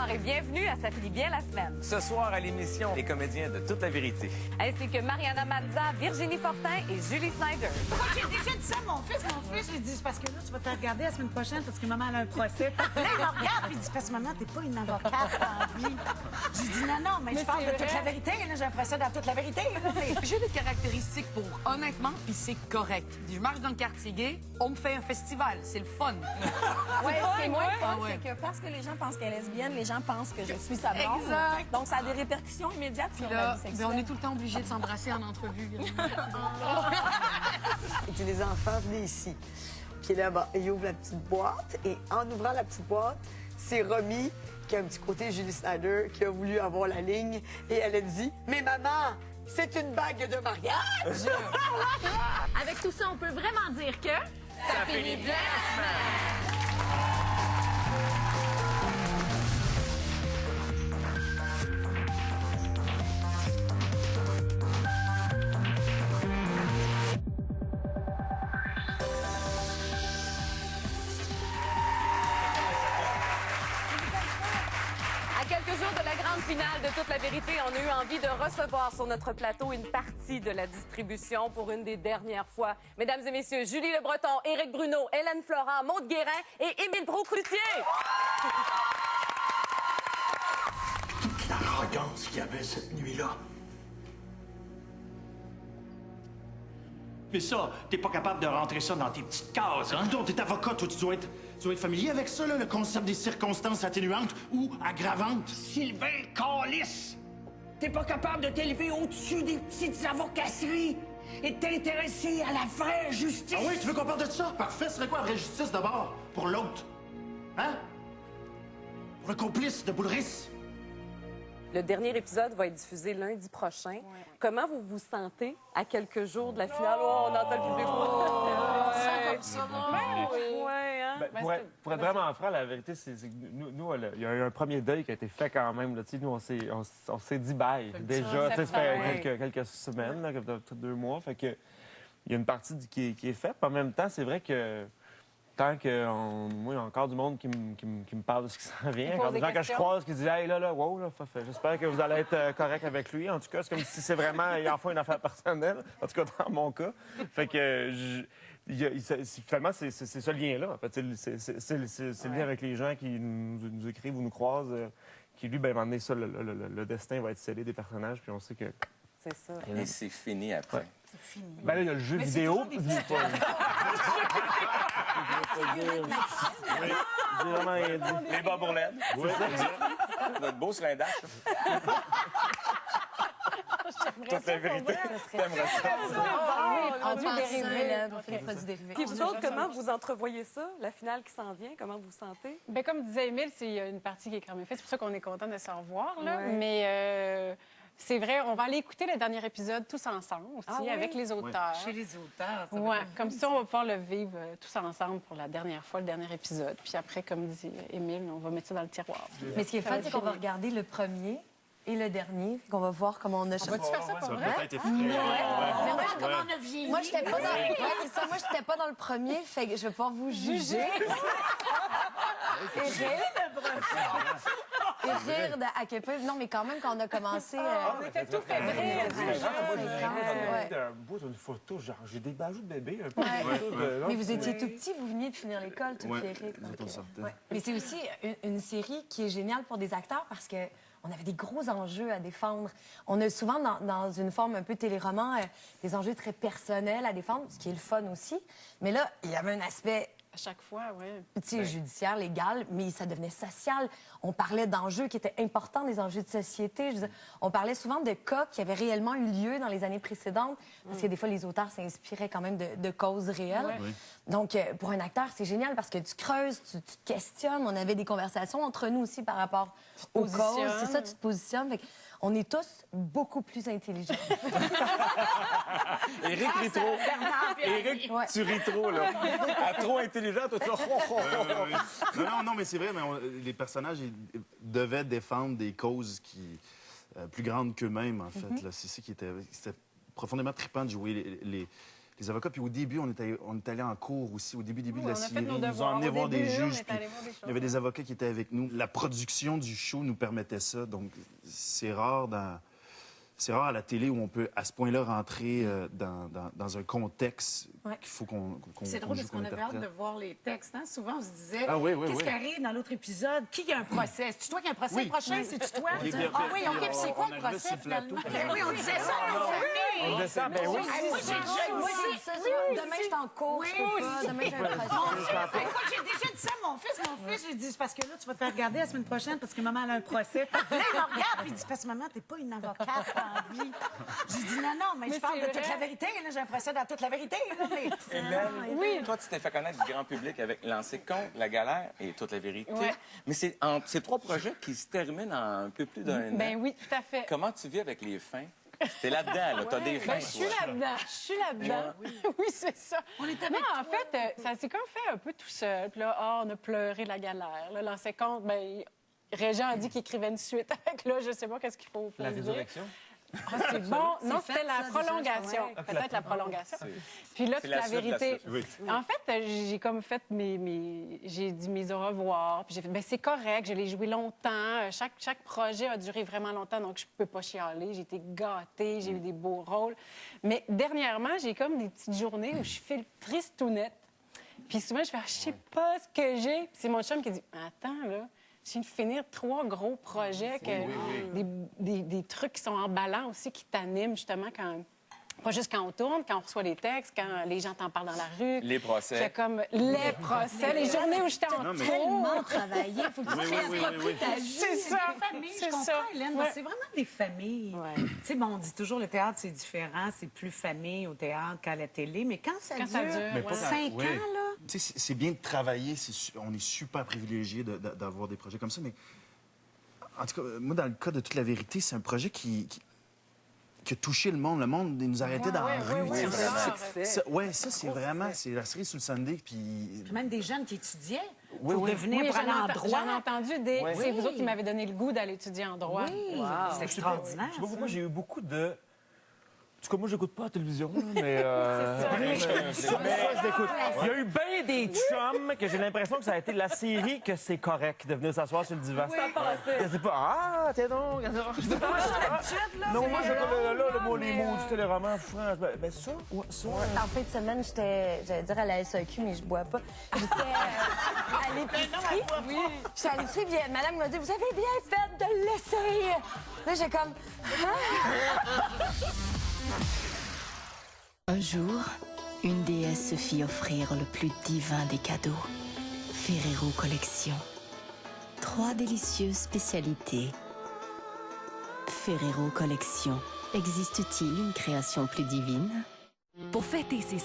bonsoir et bienvenue à Ça finit bien la semaine. Ce soir à l'émission, les comédiens de Toute la vérité. Ainsi que Mariana Mazza, Virginie Fortin et Julie Snyder. J'ai déjà dit ça à mon fils. J'ai dit, c'est parce que là, tu vas te regarder la semaine prochaine parce que maman a un procès. Là, il me regarde puis il dit, parce que maman, t'es pas une avocate en vie. J'ai dit, non, mais je parle de toute la vérité. Là, j'ai un procès dans toute la vérité. J'ai des caractéristiques pour honnêtement, puis c'est correct. Je marche dans le quartier gay, on me fait un festival, c'est le fun. Oui, ce qui est moins fun, c'est que parce que les gens pensent qu'elle est lesbienne, les gens pensent que je suis sa blonde. Exact. Donc, ça a des répercussions immédiates sur la Là, vie sexuelle. on est tout le temps obligé de s'embrasser en entrevue. Il dit, les enfants, venez ici. Puis là, bah, il ouvre la petite boîte et en ouvrant la petite boîte, c'est Romy, qui a un petit côté Julie Snyder, qui a voulu avoir la ligne et elle a dit, mais maman, c'est une bague de mariage! Avec tout ça, on peut vraiment dire que... Ça finit bien la semaine! À quelques jours de la grande finale de Toute la vérité, on a eu envie de recevoir sur notre plateau une partie de la distribution pour une des dernières fois. Mesdames et messieurs, Julie Le Breton, Éric Bruno, Hélène Florent, Maude Guérin et Émile Brou-Cloutier. Toute l'arrogance qu'il y avait cette nuit-là. Mais ça, t'es pas capable de rentrer ça dans tes petites cases, hein? Donc, t'es avocat, toi, tu dois être familier avec ça, là, le concept des circonstances atténuantes ou aggravantes. Sylvain Calisse! T'es pas capable de t'élever au-dessus des petites avocasseries et de t'intéresser à la vraie justice. Ah oui, tu veux qu'on parle de ça? Parfait, ce serait quoi la vraie justice d'abord? Pour l'autre? Hein? Pour le complice de Boulris? Le dernier épisode va être diffusé lundi prochain. Comment vous vous sentez à quelques jours de la finale? Oh, on entend le public. Pour être vraiment franc, la vérité, c'est que nous, il y a eu un premier deuil qui a été fait quand même. Là, nous, on s'est dit bye. Déjà, ça fait quelques semaines, là, peut-être 2 mois. Fait que il y a une partie qui est faite. En même temps, c'est vrai que tant que moi, il y a encore du monde qui me parle de ce qui s'en vient. Encore des gens que je croise qui disent « Hey, là, wow, là, j'espère que vous allez être correct avec lui. » En tout cas, c'est comme si c'est vraiment, il en fait une affaire personnelle. En tout cas, dans mon cas. Fait que, finalement, c'est ce lien-là. En fait, c'est le lien avec les gens qui nous écrivent ou nous croisent, qui, lui, ben, à un moment donné, ça, le destin va être scellé des personnages, puis on sait que... C'est ça. Et c'est fini après. C'est fini. Ben là, il y a le jeu vidéo. J'ai vraiment rien dit. Les bas bourlettes. Oui, c'est notre beau sur un dash. Toute la vérité. T'aimerais ça? Produits dérivés, on fait des produits dérivés. Puis vous autres, comment vous entrevoyez ça, la finale qui s'en vient? Comment vous vous sentez? Bien, comme disait Émile, c'est une partie qui est quand même faite. C'est pour ça qu'on est content de se revoir. Là. Ouais. Mais c'est vrai, on va aller écouter le dernier épisode tous ensemble aussi, avec les auteurs. Chez les auteurs. ça Oui, va. comme ça, on va pouvoir le vivre tous ensemble pour la dernière fois, le dernier épisode. Puis après, comme dit Émile, on va mettre ça dans le tiroir. Mais ce qui est fun, c'est qu'on va regarder le premier et le dernier, qu'on va voir comment on a changé. Vas-tu faire ça pour vrai? Peut-être effrayant. Mais moi, comment on a vieilli? Moi, j'étais pas dans... c'est ça. Moi, j'étais pas dans le premier, fait que je vais pouvoir vous juger. Et rire à quel point... Non, mais quand même, quand on a commencé... On était tout fait vrai. Un bout d'une photo, genre, j'ai des bajoux de bébé un peu. Mais vous étiez tout petit, vous veniez de finir l'école, tout Pierrick. sortait. Mais c'est aussi une série qui est géniale pour des acteurs parce que on avait des gros enjeux à défendre. On a souvent, dans une forme un peu téléroman, des enjeux très personnels à défendre, ce qui est le fun aussi. Mais là, il y avait un aspect À chaque fois, oui. tu sais, judiciaire, légal, mais ça devenait social. On parlait d'enjeux qui étaient importants, des enjeux de société. Je veux dire, on parlait souvent de cas qui avaient réellement eu lieu dans les années précédentes, parce que des fois, les auteurs s'inspiraient quand même de causes réelles. Oui. Donc, pour un acteur, c'est génial parce que tu creuses, tu te questionnes. On avait des conversations entre nous aussi par rapport aux causes. C'est ça, tu te positionnes. Fait on est tous beaucoup plus intelligents. Éric rit trop. Éric, tu ris trop, là. À trop intelligent, toi, tu Non, mais c'est vrai, mais les personnages ils devaient défendre des causes qui plus grandes qu'eux-mêmes, en fait. Là. C'est ça qui était... C'était profondément trippant de jouer les avocats. Puis au début, on est allé en cours aussi, au début de la série. Ils nous ont emmené voir des juges. Il y avait des avocats qui étaient avec nous. La production du show nous permettait ça. Donc, c'est rare à la télé où on peut à ce point-là rentrer dans un contexte qu'il faut qu'on C'est drôle parce qu'on avait hâte de voir les textes. Hein? Souvent, on se disait, qu'est-ce qui arrive dans l'autre épisode? Qui a un procès? C'est-tu toi qui as un procès prochain? C'est-tu toi? Ah oui, OK, puis c'est quoi le procès, finalement? Oui, on disait ça, on disait ça, ben oui. Demain, je suis en cours, je peux pas. Demain, j'ai un procès. Écoute, j'ai déjà dit ça à mon fils, j'ai dit, c'est parce que là, tu vas te faire regarder la semaine prochaine parce que maman a un procès. Là, il me regarde, puis il dit, parce que maman, t'es pas une avocate en vie. J'ai dit, non, mais je parle de toute la vérité. Là, j'ai un procès dans toute la vérité. Hélène, toi, tu t'es fait connaître du grand public avec Lancer compte, La galère et Toute la vérité. Ouais. Mais c'est ces 3 projets qui se terminent en un peu plus d'un an. Ben oui, tout à fait. Comment tu vis avec les fins? T'es là-dedans, là. T'as des fins. Ben, je suis là-dedans. Oui, c'est ça. En fait, ça s'est comme fait un peu tout seul. Puis là, on a pleuré la galère. Là, Lancer compte, ben, Régent a dit qu'il écrivait une suite. Là, je sais pas qu'est-ce qu'il faut La dire. résurrection? Ah, c'est bon. Non, c'était la prolongation. Peut-être la prolongation. Puis là, toute la vérité. En fait, j'ai comme fait j'ai dit mes au revoir. Puis j'ai fait, ben c'est correct, je l'ai joué longtemps. Chaque projet a duré vraiment longtemps, donc je peux pas chialer. J'ai été gâtée, j'ai eu des beaux rôles. Mais dernièrement, j'ai comme des petites journées où je fais le tristounette. Puis souvent, je fais, je sais pas ce que j'ai. Puis c'est mon chum qui dit, attends, là. Je viens de finir 3 gros projets, des trucs qui sont emballants aussi, qui t'animent justement pas juste quand on tourne, quand on reçoit les textes, quand les gens t'en parlent dans la rue. Les procès. C'est comme les procès, les journées où j'étais en tour. Tellement travaillé. Il faut que tu réappropries ta vie. C'est ça. Je comprends, Hélène. C'est vraiment des familles. Tu sais, bon, on dit toujours le théâtre, c'est différent. C'est plus famille au théâtre qu'à la télé. Mais quand ça dure 5 ans, là... Tu sais, c'est bien de travailler. On est super privilégiés d'avoir des projets comme ça. Mais en tout cas, moi, dans le cas de Toute la vérité, c'est un projet qui a touché le monde. Le monde nous arrêtait dans la rue. Ça, c'est vraiment... C'est la série sur le Sunday, puis... Même des jeunes qui étudiaient pour devenir pour aller en droit. J'en ai entendu des... C'est vous autres qui m'avez donné le goût d'aller étudier en droit. Oui, c'est extraordinaire. Je sais pas pourquoi j'ai eu beaucoup de... En tout cas, moi, j'écoute pas la télévision, mais... écoute, il y a eu bien des chums que j'ai l'impression que ça a été la série que c'est correct de venir s'asseoir sur le divan. Je sais pas, tiens donc... Non, moi, les mots du téléromans, franchement, ben ça... En fin de semaine, j'allais dire à la SAQ, mais je bois pas. J'étais à l'épicerie. J'étais à l'épicerie, puis madame m'a dit, vous avez bien fait de le laisser. Là, j'ai comme... Un jour, une déesse se fit offrir le plus divin des cadeaux. Ferrero Collection. 3 délicieuses spécialités. Ferrero Collection. Existe-t-il une création plus divine? Pour fêter ses